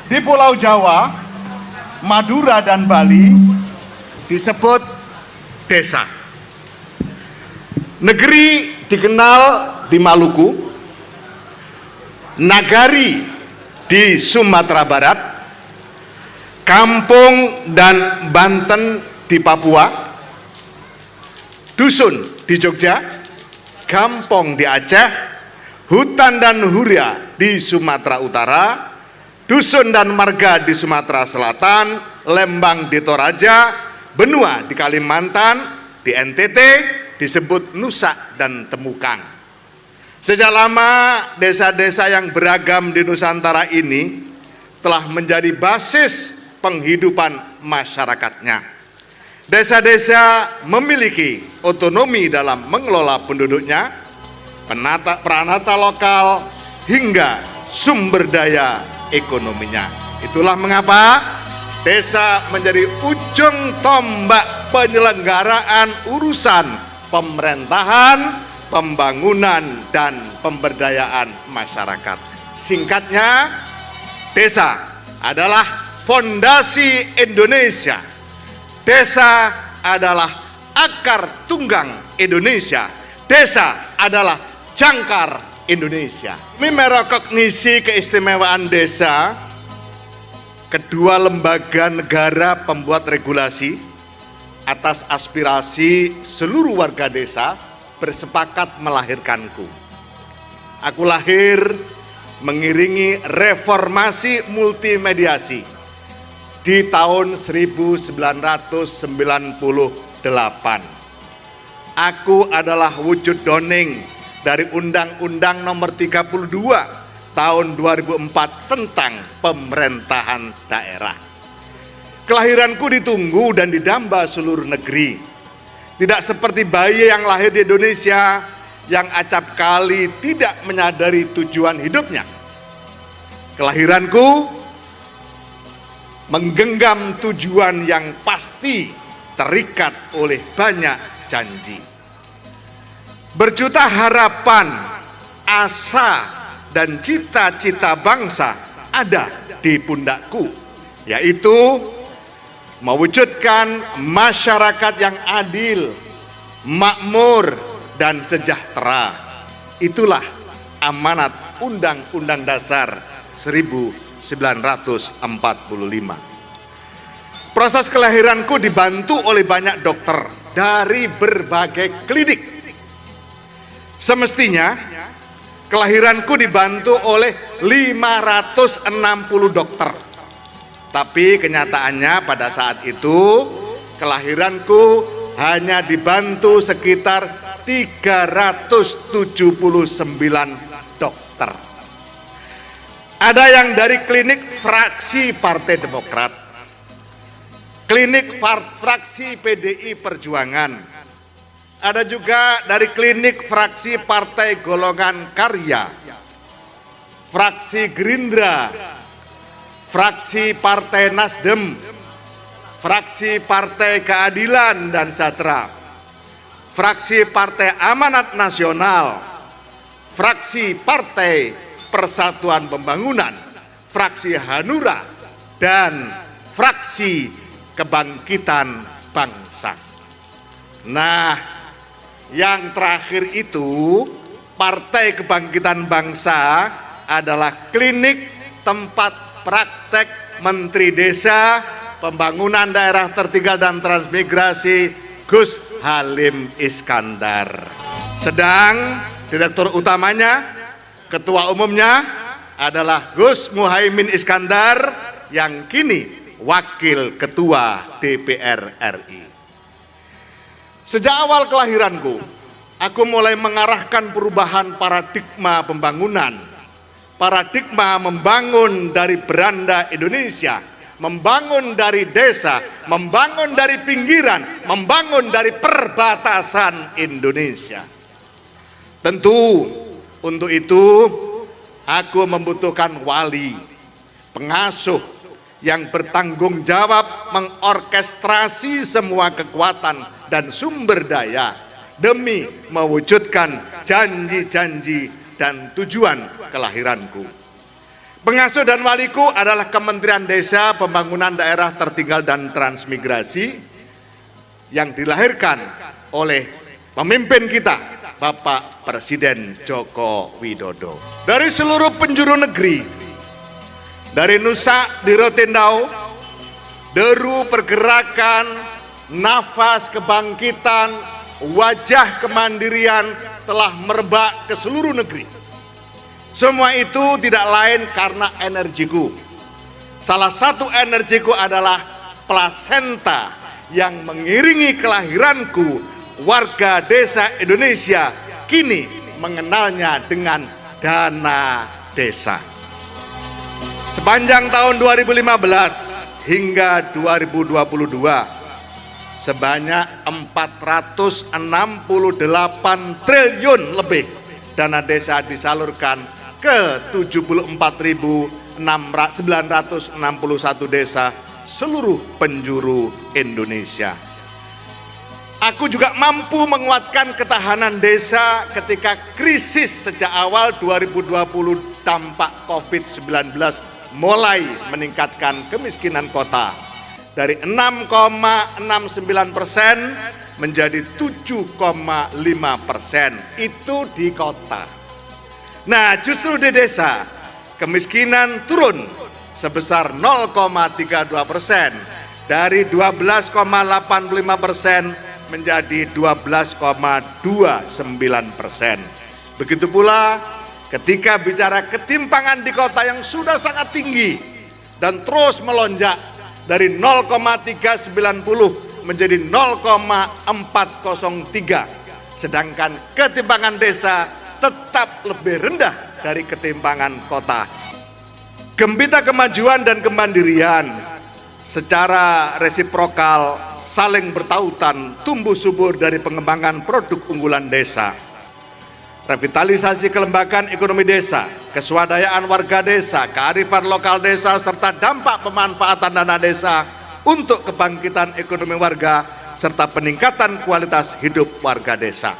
Di Pulau Jawa, Madura dan Bali disebut desa. Negeri dikenal di Maluku, nagari di Sumatera Barat, kampung dan Banten di Papua, dusun di Jogja, kampung di Aceh, hutan dan huria di Sumatera Utara, dusun dan marga di Sumatera Selatan, Lembang di Toraja, benua di Kalimantan, di NTT disebut Nusa dan Temukang. Sejak lama desa-desa yang beragam di Nusantara ini telah menjadi basis penghidupan masyarakatnya. Desa-desa memiliki otonomi dalam mengelola penduduknya, peranata lokal, hingga sumber daya ekonominya. Itulah mengapa desa menjadi ujung tombak penyelenggaraan urusan pemerintahan, pembangunan, dan pemberdayaan masyarakat. Singkatnya, desa adalah fondasi Indonesia. Desa adalah akar tunggang Indonesia. Desa adalah jangkar Indonesia. Kami merekognisi keistimewaan desa. Kedua lembaga negara pembuat regulasi atas aspirasi seluruh warga desa bersepakat melahirkanku. Aku lahir mengiringi reformasi multimediasi di tahun 1998. Aku adalah wujud dongeng dari Undang-Undang Nomor 32 tahun 2004 tentang pemerintahan daerah. Kelahiranku ditunggu dan didamba seluruh negeri. Tidak seperti bayi yang lahir di Indonesia yang acap kali tidak menyadari tujuan hidupnya. Kelahiranku menggenggam tujuan yang pasti, terikat oleh banyak janji. Berjuta harapan, asa, dan cita-cita bangsa ada di pundakku, yaitu mewujudkan masyarakat yang adil, makmur, dan sejahtera. Itulah amanat Undang-Undang Dasar 1945. Proses kelahiranku dibantu oleh banyak dokter dari berbagai klinik. Semestinya kelahiranku dibantu oleh 560 dokter. Tapi kenyataannya pada saat itu kelahiranku hanya dibantu sekitar 379 dokter. Ada yang dari klinik fraksi Partai Demokrat, klinik fraksi PDI Perjuangan, ada juga dari klinik fraksi Partai Golongan Karya, fraksi Gerindra, fraksi Partai Nasdem, fraksi Partai Keadilan dan Sejahtera, fraksi Partai Amanat Nasional, fraksi Partai Persatuan Pembangunan, fraksi Hanura, dan fraksi Kebangkitan Bangsa. Nah, yang terakhir itu Partai Kebangkitan Bangsa adalah klinik tempat praktek Menteri Desa, Pembangunan Daerah Tertinggal dan Transmigrasi Gus Halim Iskandar. Sedang direktur utamanya, ketua umumnya adalah Gus Muhaimin Iskandar yang kini wakil ketua DPR RI. Sejak awal kelahiranku, aku mulai mengarahkan perubahan paradigma pembangunan, paradigma membangun dari beranda Indonesia, membangun dari desa, membangun dari pinggiran, membangun dari perbatasan Indonesia. Tentu untuk itu aku membutuhkan wali, pengasuh yang bertanggung jawab mengorkestrasi semua kekuatan dan sumber daya demi mewujudkan janji-janji dan tujuan kelahiranku. Pengasuh dan waliku adalah Kementerian Desa, Pembangunan Daerah Tertinggal dan Transmigrasi yang dilahirkan oleh pemimpin kita, Bapak Presiden Joko Widodo. Dari seluruh penjuru negeri, dari Nusa di Rotendao, deru pergerakan, nafas kebangkitan, wajah kemandirian telah merebak ke seluruh negeri. Semua itu tidak lain karena energiku. Salah satu energiku adalah plasenta yang mengiringi kelahiranku. Warga desa Indonesia kini mengenalnya dengan dana desa. Sepanjang tahun 2015 hingga 2022, sebanyak 468 triliun lebih dana desa disalurkan ke 74.961 desa seluruh penjuru Indonesia. Aku juga mampu menguatkan ketahanan desa ketika krisis sejak awal 2020 dampak COVID-19 mulai meningkatkan kemiskinan kota dari 6,69% menjadi 7,5%. Itu di kota. Nah, justru di desa kemiskinan turun sebesar 0,32%, dari 12,85% menjadi 12,29%. Begitu pula ketika bicara ketimpangan di kota yang sudah sangat tinggi dan terus melonjak dari 0,390 menjadi 0,403, sedangkan ketimpangan desa tetap lebih rendah dari ketimpangan kota. Gembita kemajuan dan kemandirian secara resiprokal saling bertautan tumbuh subur dari pengembangan produk unggulan desa. Revitalisasi kelembagaan ekonomi desa, keswadayaan warga desa, kearifan lokal desa, serta dampak pemanfaatan dana desa untuk kebangkitan ekonomi warga serta peningkatan kualitas hidup warga desa.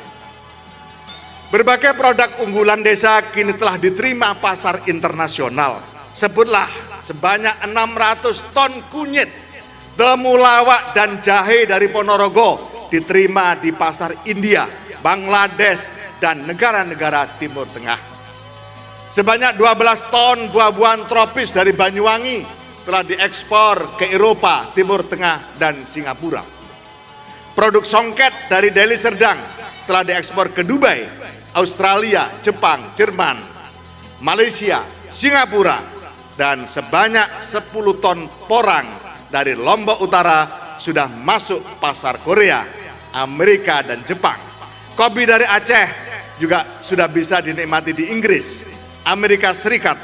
Berbagai produk unggulan desa kini telah diterima pasar internasional. Sebutlah sebanyak 600 ton kunyit, temulawak dan jahe dari Ponorogo diterima di pasar India, Bangladesh, dan negara-negara Timur Tengah. Sebanyak 12 ton buah-buahan tropis dari Banyuwangi telah diekspor ke Eropa, Timur Tengah, dan Singapura. Produk songket dari Deli Serdang telah diekspor ke Dubai, Australia, Jepang, Jerman, Malaysia, Singapura, dan sebanyak 10 ton porang dari Lombok Utara sudah masuk pasar Korea, Amerika, dan Jepang. Kopi dari Aceh juga sudah bisa dinikmati di Inggris, Amerika Serikat,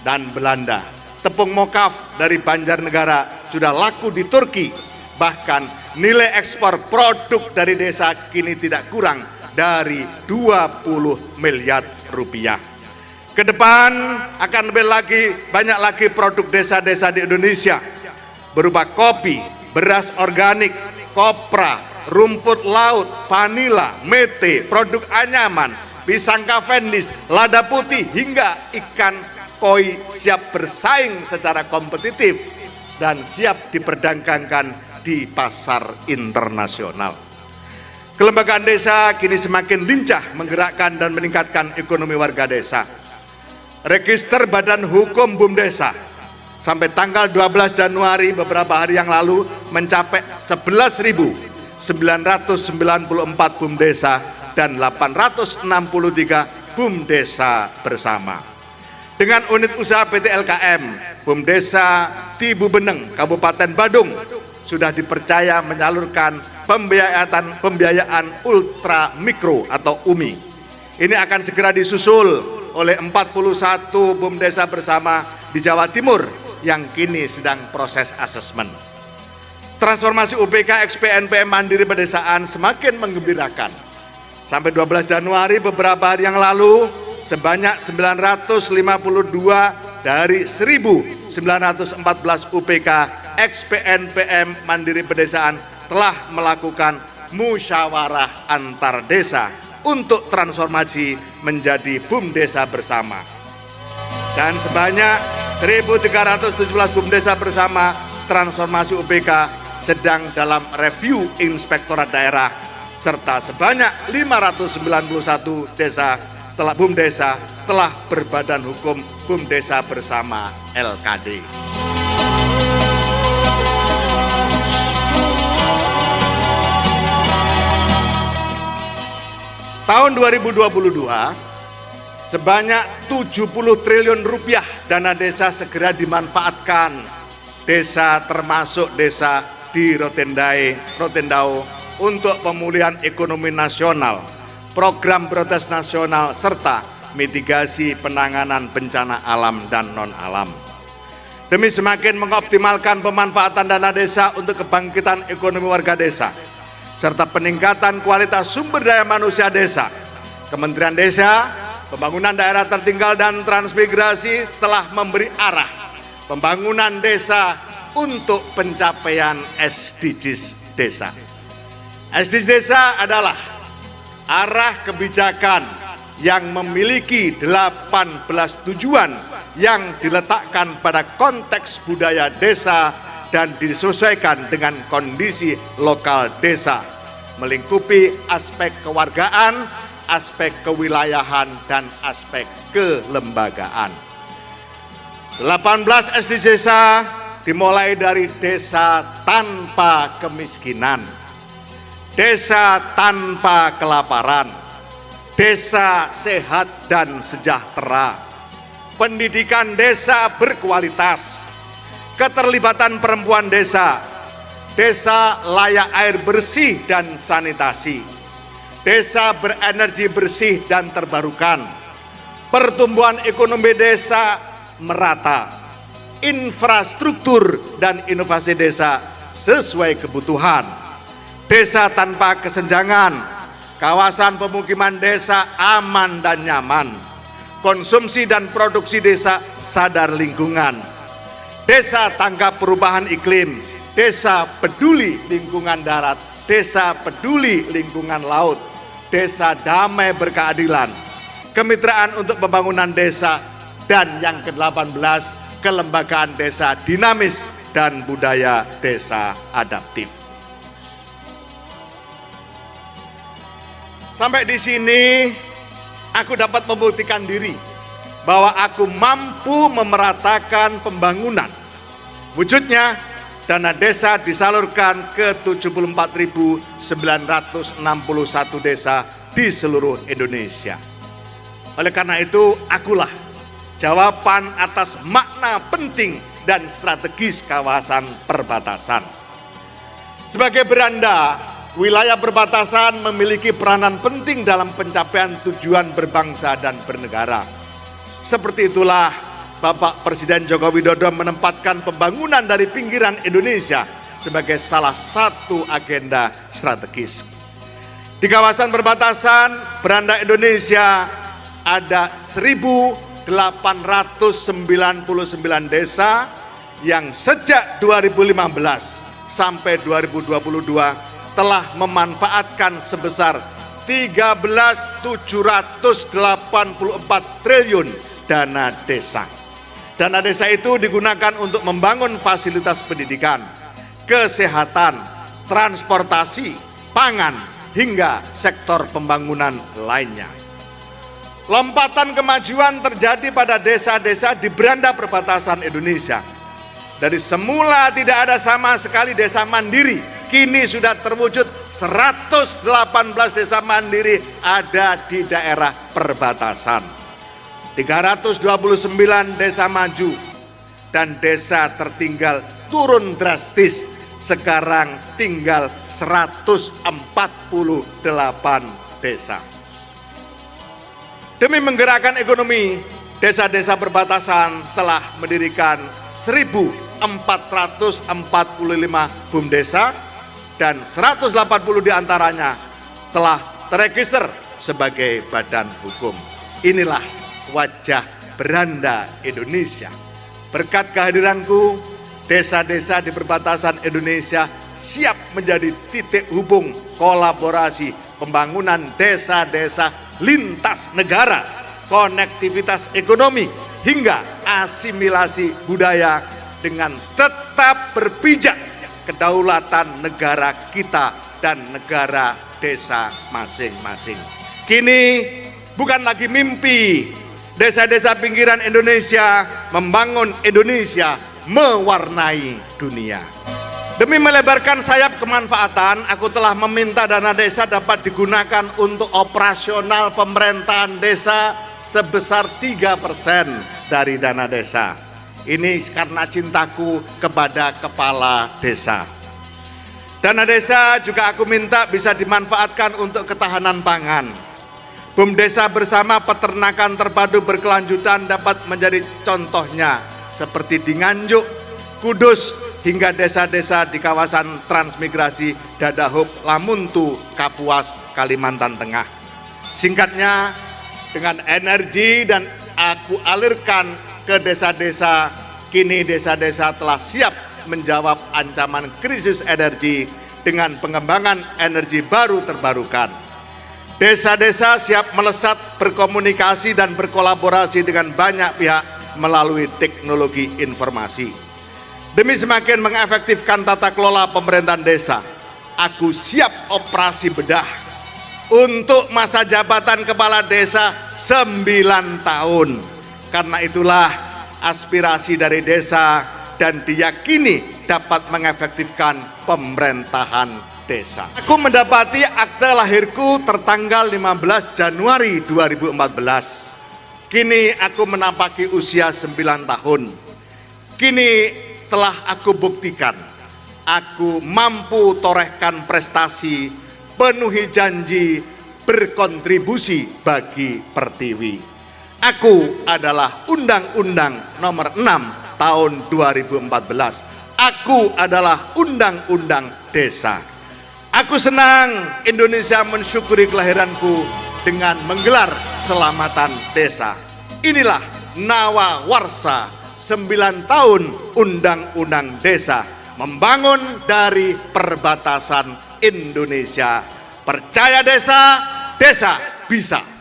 dan Belanda. Tepung mokaf dari Banjarnegara sudah laku di Turki. Bahkan nilai ekspor produk dari desa kini tidak kurang dari 20 miliar rupiah. Ke depan akan banyak lagi produk desa-desa di Indonesia berupa kopi, beras organik, kopra, rumput laut, vanila, mete, produk anyaman, pisang cavendish, lada putih, hingga ikan koi siap bersaing secara kompetitif dan siap diperdagangkan di pasar internasional. Kelembagaan desa kini semakin lincah menggerakkan dan meningkatkan ekonomi warga desa. Register Badan Hukum BUMDesa sampai tanggal 12 Januari beberapa hari yang lalu mencapai 11.994 BUMDesa dan 863 BUMDesa bersama. Dengan unit usaha PT LKM, BUMDesa Tibu Beneng, Kabupaten Badung sudah dipercaya menyalurkan pembiayaan ultra mikro atau UMI. Ini akan segera disusul oleh 41 BUMDesa bersama di Jawa Timur yang kini sedang proses asesmen. Transformasi UPK XPNPM Mandiri Pedesaan semakin menggembirakan. Sampai 12 Januari beberapa hari yang lalu, sebanyak 952 dari 1.914 UPK XPNPM Mandiri Pedesaan telah melakukan musyawarah antar desa untuk transformasi menjadi BUMDesa bersama. Dan sebanyak 1.317 BUMDesa bersama transformasi UPK sedang dalam review Inspektorat Daerah, serta sebanyak 591 BUMDesa telah berbadan hukum BUMDesa bersama LKD. Tahun 2022, sebanyak 70 triliun rupiah dana desa segera dimanfaatkan. Desa termasuk desa di Rotendao untuk pemulihan ekonomi nasional, program prioritas nasional, serta mitigasi penanganan bencana alam dan non-alam. Demi semakin mengoptimalkan pemanfaatan dana desa untuk kebangkitan ekonomi warga desa, serta peningkatan kualitas sumber daya manusia desa, Kementerian Desa, Pembangunan Daerah Tertinggal dan Transmigrasi telah memberi arah pembangunan desa untuk pencapaian SDGs desa. SDGs desa adalah arah kebijakan yang memiliki 18 tujuan yang diletakkan pada konteks budaya desa dan disesuaikan dengan kondisi lokal desa, melingkupi aspek kewargaan, aspek kewilayahan, dan aspek kelembagaan. 18 SDGs desa dimulai dari desa tanpa kemiskinan, desa tanpa kelaparan, desa sehat dan sejahtera, pendidikan desa berkualitas, keterlibatan perempuan desa, desa layak air bersih dan sanitasi, desa berenergi bersih dan terbarukan, pertumbuhan ekonomi desa merata, infrastruktur dan inovasi desa sesuai kebutuhan, desa tanpa kesenjangan, kawasan pemukiman desa aman dan nyaman, konsumsi dan produksi desa sadar lingkungan, desa tanggap perubahan iklim, desa peduli lingkungan darat, desa peduli lingkungan laut, desa damai berkeadilan, kemitraan untuk pembangunan desa, dan yang ke-18, kelembagaan desa dinamis dan budaya desa adaptif. Sampai di sini aku dapat membuktikan diri bahwa aku mampu memeratakan pembangunan. Wujudnya, dana desa disalurkan ke 74.961 desa di seluruh Indonesia. Oleh karena itu, akulah jawaban atas makna penting dan strategis kawasan perbatasan. Sebagai beranda, wilayah perbatasan memiliki peranan penting dalam pencapaian tujuan berbangsa dan bernegara. Seperti itulah Bapak Presiden Joko Widodo menempatkan pembangunan dari pinggiran Indonesia sebagai salah satu agenda strategis. Di kawasan perbatasan beranda Indonesia ada 1.899 desa yang sejak 2015 sampai 2022 telah memanfaatkan sebesar 13.784 triliun dana desa. Dana desa itu digunakan untuk membangun fasilitas pendidikan, kesehatan, transportasi, pangan, hingga sektor pembangunan lainnya. Lompatan kemajuan terjadi pada desa-desa di beranda perbatasan Indonesia. Dari semula tidak ada sama sekali desa mandiri, kini sudah terwujud 118 desa mandiri ada di daerah perbatasan. 329 desa maju dan desa tertinggal turun drastis, sekarang tinggal 148 desa. Demi menggerakkan ekonomi, desa-desa perbatasan telah mendirikan 1.445 BUMDesa dan 180 diantaranya telah terregister sebagai badan hukum. Inilah wajah beranda Indonesia. Berkat kehadiranku, desa-desa di perbatasan Indonesia siap menjadi titik hubung kolaborasi pembangunan desa-desa lintas negara konektivitas ekonomi, hingga asimilasi budaya dengan tetap berpijak kedaulatan negara kita dan negara desa masing-masing. Kini bukan lagi mimpi, desa-desa pinggiran Indonesia membangun Indonesia mewarnai dunia. Demi melebarkan sayap kemanfaatan, aku telah meminta dana desa dapat digunakan untuk operasional pemerintahan desa sebesar 3% dari dana desa. Ini karena cintaku kepada kepala desa. Dana desa juga aku minta bisa dimanfaatkan untuk ketahanan pangan. BUMDesa bersama peternakan terpadu berkelanjutan dapat menjadi contohnya, seperti di Nganjuk, Kudus, hingga desa-desa di kawasan transmigrasi Dadahub, Lamuntu, Kapuas, Kalimantan Tengah. Singkatnya, dengan energi dan aku alirkan ke desa-desa, kini desa-desa telah siap menjawab ancaman krisis energi dengan pengembangan energi baru terbarukan. Desa-desa siap melesat berkomunikasi dan berkolaborasi dengan banyak pihak melalui teknologi informasi. Demi semakin mengefektifkan tata kelola pemerintahan desa, aku siap operasi bedah untuk masa jabatan kepala desa 9 tahun. Karena itulah aspirasi dari desa dan diyakini dapat mengefektifkan pemerintahan desa. Aku mendapati akte lahirku tertanggal 15 Januari 2014. Kini aku menampaki usia 9 tahun. Kini telah aku buktikan, aku mampu torehkan prestasi, penuhi janji, berkontribusi bagi Pertiwi. Aku adalah Undang-Undang Nomor 6 Tahun 2014. Aku adalah Undang-Undang Desa. Aku senang Indonesia mensyukuri kelahiranku dengan menggelar Selamatan Desa. Inilah Nawa Warsa 9 tahun Undang-Undang Desa, membangun dari perbatasan Indonesia. Percaya desa, desa bisa.